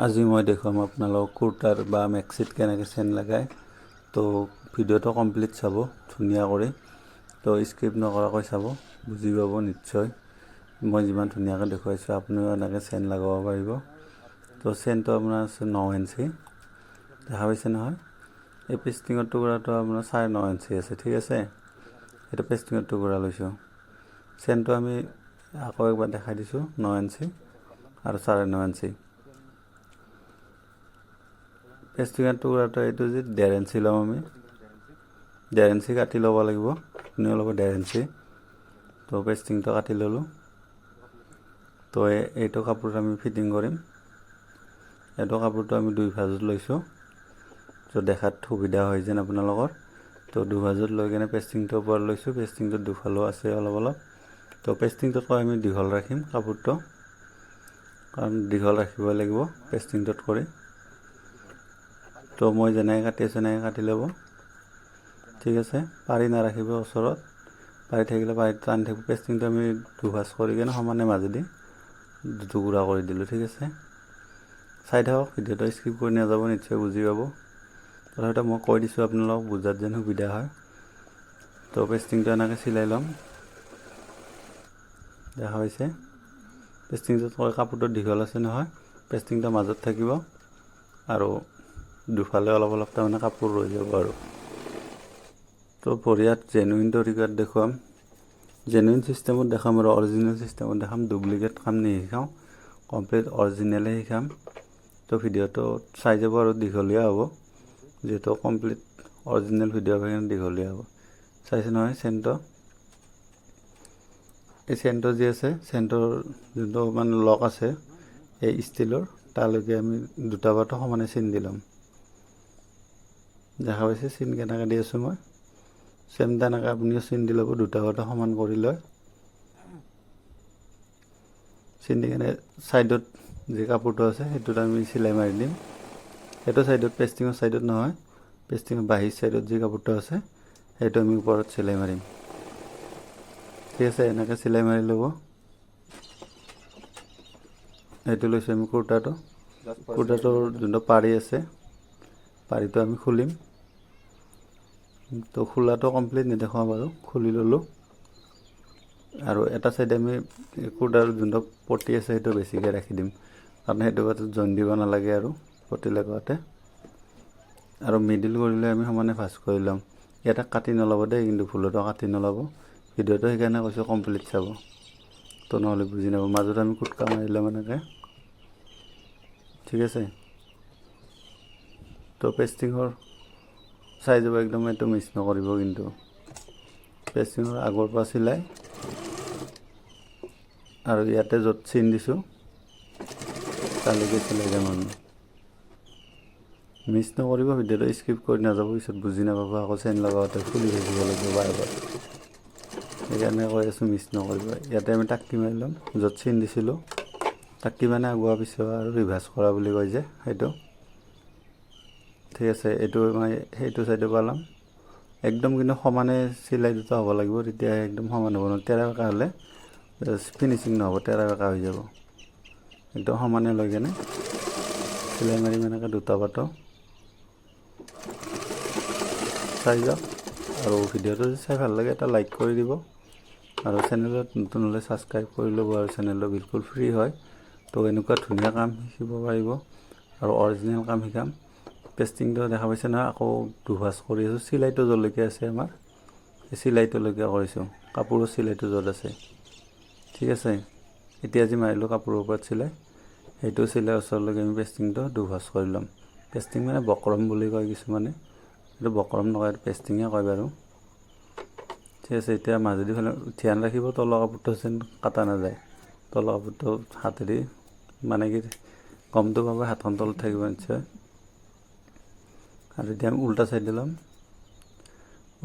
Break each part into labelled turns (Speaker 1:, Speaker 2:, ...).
Speaker 1: আজি মই দেখুৱাম আপোনালোকক কুৰ্তাৰ বা মেক্সিত কেনেকৈ চেন লগায়। তো ভিডিঅ'টো কমপ্লিট চাব ধুনীয়া কৰি, তো স্কিপ নকৰাকৈ চাব, বুজি পাব নিশ্চয়। মই যিমান ধুনীয়াকৈ দেখুৱাইছোঁ আপুনিও এনেকৈ চেন লগাব পাৰিব। তো চেনটো আপোনাৰ আছে 9 ইঞ্চি, দেখা পাইছে নহয়। এই পেষ্টিঙৰ টুকুৰাটো আপোনাৰ 9.5 ইঞ্চি আছে, ঠিক আছে। এইটো পেষ্টিঙৰ টুকুৰা লৈছোঁ। চেনটো আমি আকৌ একবাৰ দেখাই দিছোঁ, 9 ইঞ্চি আৰু 9.5 ইঞ্চি। পেষ্টিঙৰ টুকুৰাটো এইটো যে 1.5 ইঞ্চি ল'ম আমি, 1.5 ইঞ্চি কাটি ল'ব লাগিব। আপুনিও ল'ব 1.5 ইঞ্চি। তো পেষ্টিংটো কাটি ল'লোঁ। তো এইটো কাপোৰ আমি ফিটিং কৰিম। এইটো কাপোৰটো আমি 2 ভাঁজত লৈছোঁ, তো দেখাত সুবিধা হয় যেন আপোনালোকৰ। তো 2 ভাঁজত লৈ কিনে পেষ্টিংটো ওপৰত লৈছোঁ। পেষ্টিংটো দুফালেও আছে অলপ অলপ। তো পেষ্টিংটোতকৈ আমি দীঘল ৰাখিম কাপোৰটো, কাৰণ দীঘল ৰাখিবই লাগিব পেষ্টিংটোত কৰি। তো মই যেনেকৈ কাটি আছোঁ এনেকৈ কাটি ল'ব, ঠিক আছে। পাৰি নাৰাখিব ওচৰত, পাৰি থাকিলে পাৰি টানি থাকিব। পেষ্টিংটো আমি 2 ভাঁজ কৰি কিনে সমানে মাজেদি টুকুৰা কৰি দিলোঁ, ঠিক আছে। চাই থাকক, ভিডিঅ'টো স্কিপ কৰি নাযাব, নিশ্চয় বুজি পাব। তথাপিতো মই কৈ দিছোঁ আপোনালোকক বুজাত যেন সুবিধা হয়। তো পেষ্টিংটো এনেকৈ চিলাই ল'ম, দেখা পাইছে। পেষ্টিংটোত কাপোৰটো দীঘল আছে নহয়, পেষ্টিংটো মাজত থাকিব আৰু দুফালে অলপ অলপ তাৰমানে কাপোৰ ৰৈ যাব আৰু। তো ভৰিয়াত জেনুইন তৰিকাত দেখুৱাম, জেনুইন চিষ্টেমত দেখাম আৰু অৰিজিনেল চিষ্টেমত দেখাম। ডুপ্লিকেট কাম নিশিকাওঁ, কমপ্লিট অৰিজিনেলে শিকাম। তো ভিডিঅ'টো চাই যাব আৰু দীঘলীয়া হ'ব, যিহেতু কমপ্লিট অৰিজিনেল ভিডিঅ' সেইকাৰণে দীঘলীয়া হ'ব। চাইছে নহয় চেনটো, এই চেনটো যি আছে, চেনটোৰ যোনটো মানে লক আছে এই ষ্টিলৰ, তালৈকে আমি দুটা বাৰটো সমানে চিন দি ল'ম। দেখা পাইছে চিন কেনেকৈ দি আছোঁ মই। চেম তেনেকৈ আপুনিও চিন দি ল'ব, দুটা বাৰটো সমান কৰি লয়। চিন দি কিনে ছাইডত যি কাপোৰটো আছে সেইটোত আমি চিলাই মাৰি দিম। সেইটো ছাইডত, পেষ্টিঙৰ ছাইডত নহয়, পেষ্টিঙৰ বাহিৰ ছাইডত যি কাপোৰটো আছে সেইটো আমি ওপৰত চিলাই মাৰিম, ঠিক আছে। এনেকৈ চিলাই মাৰি ল'ব। এইটো লৈছোঁ আমি কুৰ্তাটো, কুৰ্তাটোৰ যোনটো পাৰি আছে, পাৰিটো আমি খুলিম। তো খোলাটো কমপ্লিট নেদেখাওঁ বাৰু, খুলি ল'লোঁ। আৰু এটা চাইডে আমি কুৰ্তাৰ যোনটো পটি আছে সেইটো বেছিকৈ ৰাখি দিম, কাৰণ সেইটো বাটত জইন দিব নালাগে আৰু পটি লগাওঁতে। আৰু মিডিল কৰিলে আমি সমানে ভাঁজ কৰি ল'ম। ইয়াতে কাটি নল'ব দেই, কিন্তু ভুলতো কাটি নল'ব। ভিডিঅ'টো সেইকাৰণে কৈছোঁ কমপ্লিট চাব, তো নহ'লে বুজি নাপাব। মাজত আমি কুটকা মাৰি ল'ম এনেকৈ, ঠিক আছে। তো পেষ্টিঙৰ চাই যাব একদম, এইটো মিছ নকৰিব কিন্তু। পেষ্টিঙৰ আগৰ পৰা চিলাই আৰু ইয়াতে য'ত চিন দিছোঁ তালৈকে চিলাই যাম আমি। মিছ নকৰিব, ভিডিঅ'টো স্কিপ কৰি নাযাব, পিছত বুজি নাপাব। আকৌ চেন লগাওঁতে খুলি থাকিব লাগিব বাৰে বাৰে, সেইকাৰণে কৈ আছোঁ মিছ নকৰিব। ইয়াতে আমি টাক্কি মাৰি ল'ম, য'ত চিন দিছিলোঁ। টাক্কি মানে আগুৱা পিছোৱা আৰু ৰিভাৰ্চ কৰা বুলি কয় যে, সেইটো, ঠিক আছে। এইটো মই সেইটো চাইডে পালাম একদম, কিন্তু সমানে চিলাই দুটা হ'ব লাগিব, তেতিয়াহে একদম সমান হ'ব। তেৰা বেকা হ'লে ফিনিচিং নহ'ব, তেৰা বেকা হৈ যাব। একদম সমানে লৈ কেনে চিলাই মাৰিম এনেকৈ দুটা বাটো। চাই যাওক, আৰু ভিডিঅ'টো যদি চাই ভাল লাগে এটা লাইক কৰি দিব, আৰু চেনেলত নতুন হ'লে ছাবস্ক্ৰাইব কৰি ল'ব। আৰু চেনেলটো বিলকুল ফ্ৰী হয়। তো এনেকুৱা ধুনীয়া কাম শিকিব পাৰিব, আৰু অৰিজিনেল কাম শিকাম। পেষ্টিংটো দেখা পাইছে নহয়, আকৌ দুভাঁজ কৰি আছোঁ। চিলাইটো য'লৈকে আছে আমাৰ, এই চিলাইটোলৈকে কৰিছোঁ, কাপোৰৰ চিলাইটো য'ত আছে, ঠিক আছে। এতিয়া যি মাৰিলোঁ কাপোৰৰ ওপৰত চিলাই, সেইটো চিলাই ওচৰলৈকে আমি পেষ্টিংটো দুভাঁজ কৰি ল'ম। পেষ্টিং মানে বক্ৰম বুলি কয় কিছুমানে, এইটো বক্ৰম নকয়, এইটো পেষ্টিঙে কয় বাৰু, ঠিক আছে। এতিয়া মাজেদি ফালে ধ্যান ৰাখিব তলৰ কাপোৰটো যেন কাটা নাযায়। তলৰ কাপোৰটো হাতেদি মানে কি গমটো পাব, হাতখন তলত থাকিব নিশ্চয়। আৰু এতিয়া আমি উল্টা চাইডে ল'ম।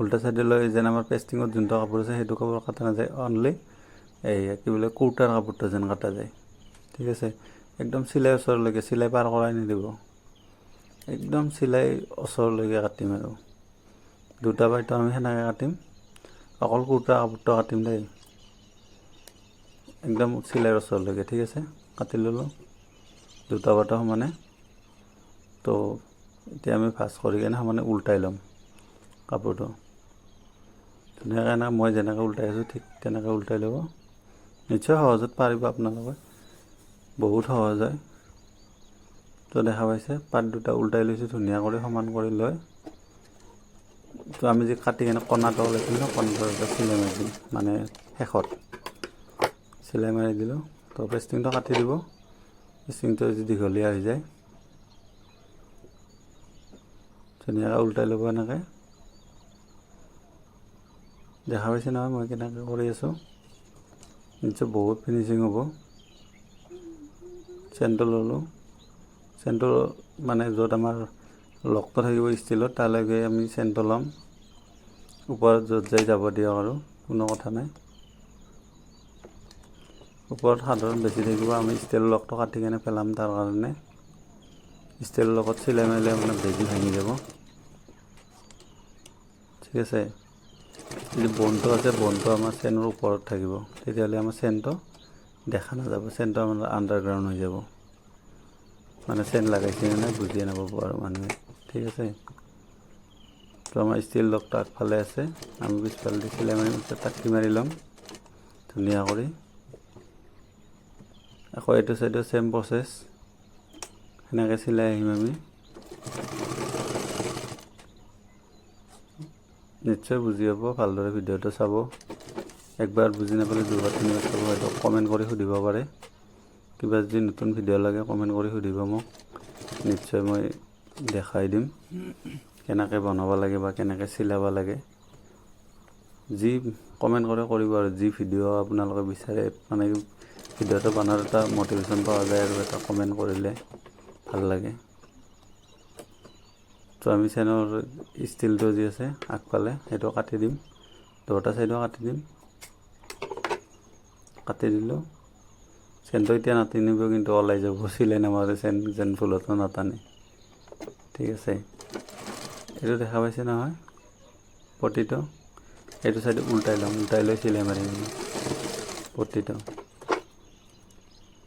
Speaker 1: উল্টা চাইডে লৈ যেন আমাৰ পেষ্টিঙত যোনটো কাপোৰ আছে সেইটো কাপোৰ কাটা নাযায়, অনলি এই কি বোলে কুৰ্তাৰ কাপোৰটো যেন কাটা যায়, ঠিক আছে। একদম চিলাই ওচৰলৈকে, চিলাই পাৰ কৰাই নিদিব, একদম চিলাই ওচৰলৈকে কাটিম। আৰু দুটা বাইটো আমি সেনেকৈ কাটিম, অকল কুৰ্তা কাপোৰটো কাটিম দেই, একদম চিলাইৰ ওচৰলৈকে, ঠিক আছে। কাটি ল'লোঁ, দুটা পাতৰ সমানে। তো এতিয়া আমি ভাঁজ কৰি কিনে সমানে উল্টাই ল'ম কাপোৰটো। ধুনীয়াকৈ মই যেনেকৈ উল্টাই আছোঁ ঠিক তেনেকৈ উল্টাই ল'ব। নিশ্চয় সহজত পাৰিব আপোনালোকে, বহুত সহজ হয়। তো দেখা পাইছে পাত দুটা উল্টাই লৈছোঁ ধুনীয়া কৰি সমান কৰি লৈ। তো আমি যে কাটি কিনে কণাটো ওলাইছিলোঁ ন, কণাটো এটা চিলাই মাৰি দিম, মানে শেষত চিলাই মাৰি দিলোঁ। তো পেষ্টিংটো কাটি দিব, পেষ্টিংটো যদি দীঘলীয়া হৈ যায়। ধুনীয়াকৈ উল্টাই ল'ব এনেকৈ। দেখা পাইছে নহয় মই কেনেকৈ কৰি আছোঁ। নিশ্চয় বহুত ফিনিচিং হ'ব। চেনটো ল'লোঁ, চেনটো মানে য'ত আমাৰ লকটো থাকিব ষ্টিলত তালৈকে আমি চেনটো ল'ম। ওপৰত য'ত যাই যাব দিয়ক আৰু কোনো কথা নাই। ওপৰত সাধাৰণ বেছি থাকিব, আমি ষ্টিল লকটো কাটি কেনে পেলাম। তাৰ কাৰণে ষ্টিল লগত চিলাই মাৰিলে আপোনাৰ বেজি ভাঙি যাব। ঠিক আছে। যদি বনটো আছে, বনটো আমাৰ চেনৰ ওপৰত থাকিব, তেতিয়াহ'লে আমাৰ চেনটো দেখা নাযাব, চেনটো আমাৰ আণ্ডাৰগ্ৰাউণ্ড হৈ যাব। মানে চেন লাগাইছে নে নাই বুজিয়ে নাপাব আৰু মানুহে। ঠিক আছে। তো আমাৰ ষ্টিল লকটো আগফালে আছে, আমি পিছফালে দি চিলাই মাৰিম, টাকি মাৰি ল'ম ধুনীয়া কৰি। আকৌ এইটো চাইডো চেম প্ৰচেছ, সেনেকৈ চিলাই আহিম আমি। নিশ্চয় বুজি পাব, ভালদৰে ভিডিঅ'টো চাব। একবাৰ বুজি নাপালে দুবাৰ তিনিবাৰ চাব। হয়তো কমেণ্ট কৰি সুধিব পাৰে। কিবা যদি নতুন ভিডিঅ' লাগে কমেণ্ট কৰি সুধিব মোক, নিশ্চয় মই দেখাই দিম কেনেকৈ বনাব লাগে বা কেনেকৈ চিলাব লাগে। যি কমেণ্ট কৰে কৰিব আৰু, যি ভিডিঅ' আপোনালোকে বিচাৰে, মানে ভিডিঅ'টো বনোৱাৰ এটা মটিভেশ্যন পোৱা যায় আৰু এটা কমেণ্ট কৰিলে ভাল লাগে। তো আমি চেনৰ ষ্টিলটো যি আছে আগফালে সেইটো কাটি দিম, দুটা চাইডো কাটি দিম। কাটি দিলোঁ। চেনটো এতিয়া নাটানিব, কিন্তু ওলাই যাব, চিলাই নামাৰে চেন যেন ফুলতো নাটানে। ঠিক আছে। এইটো দেখা পাইছে নহয় পটিটো, এইটো চাইডে উল্টাই ল'ম, উল্টাই লৈ চিলাই মাৰিম পটিটো।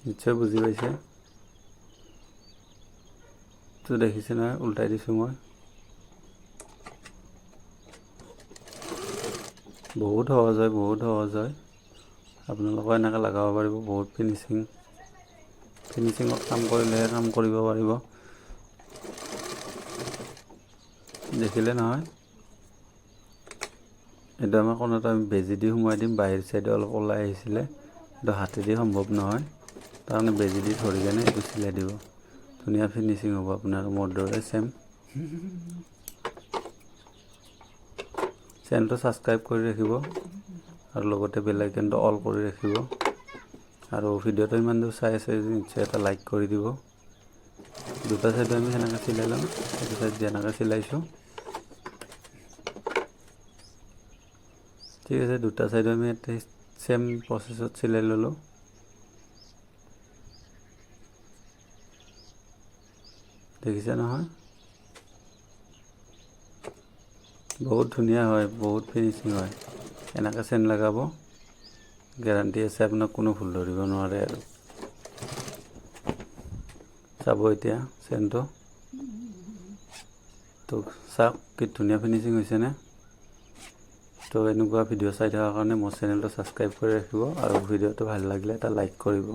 Speaker 1: নিশ্চয় বুজি পাইছে। তো দেখিছে নহয় উল্টাই দিছোঁ মই। বহুত সহজ হয়, বহুত সহজ হয়। আপোনালোকে এনেকৈ লগাব পাৰিব। বহুত ফিনিচিঙত কাম কৰিলেহে কাম কৰিব পাৰিব। দেখিলে নহয়, এইটো আমাৰ কোণাটো আমি বেজি দি সোমোৱাই দিম। বাহিৰ চাইডে অলপ ওলাই আহিছিলে, এইটো হাতেদি সম্ভৱ নহয়, তাৰমানে বেজি দি ধৰি কেনে এইটো চিলাই দিব। ধুনীয়া ফিনিচিং হ'ব আপোনাৰ, মোৰ দৰে চেম। চেনেলটো ছাবস্ক্ৰাইব কৰি ৰাখিব আৰু লগতে বেল আইকনটো অল কৰি ৰাখিব। আৰু ভিডিঅ'টো ইমান দূৰ চাই আছে যদি নিশ্চয় এটা লাইক কৰি দিব। দুটা চাইডে আমি সেনেকৈ চিলাই ল'ম, সেইটো চাইড যেনেকৈ চিলাইছোঁ। ঠিক আছে। দুটা চাইডে আমি চেম প্ৰচেছত চিলাই ল'লোঁ। দেখিছে নহয়, বহুত ধুনীয়া হয়, বহুত ফিনিচিং হয়। এনেকৈ চেন লগাব, গেৰাণ্টি আছে, আপোনাক কোনো ভুল ধৰিব নোৱাৰে আৰু। চাব এতিয়া চেনটো, তো চাওক কি ধুনীয়া ফিনিচিং হৈছেনে। তো এনেকুৱা ভিডিঅ' চাই থকাৰ কাৰণে মোৰ চেনেলটো ছাবস্ক্ৰাইব কৰি ৰাখিব আৰু ভিডিঅ'টো ভাল লাগিলে এটা লাইক কৰিব।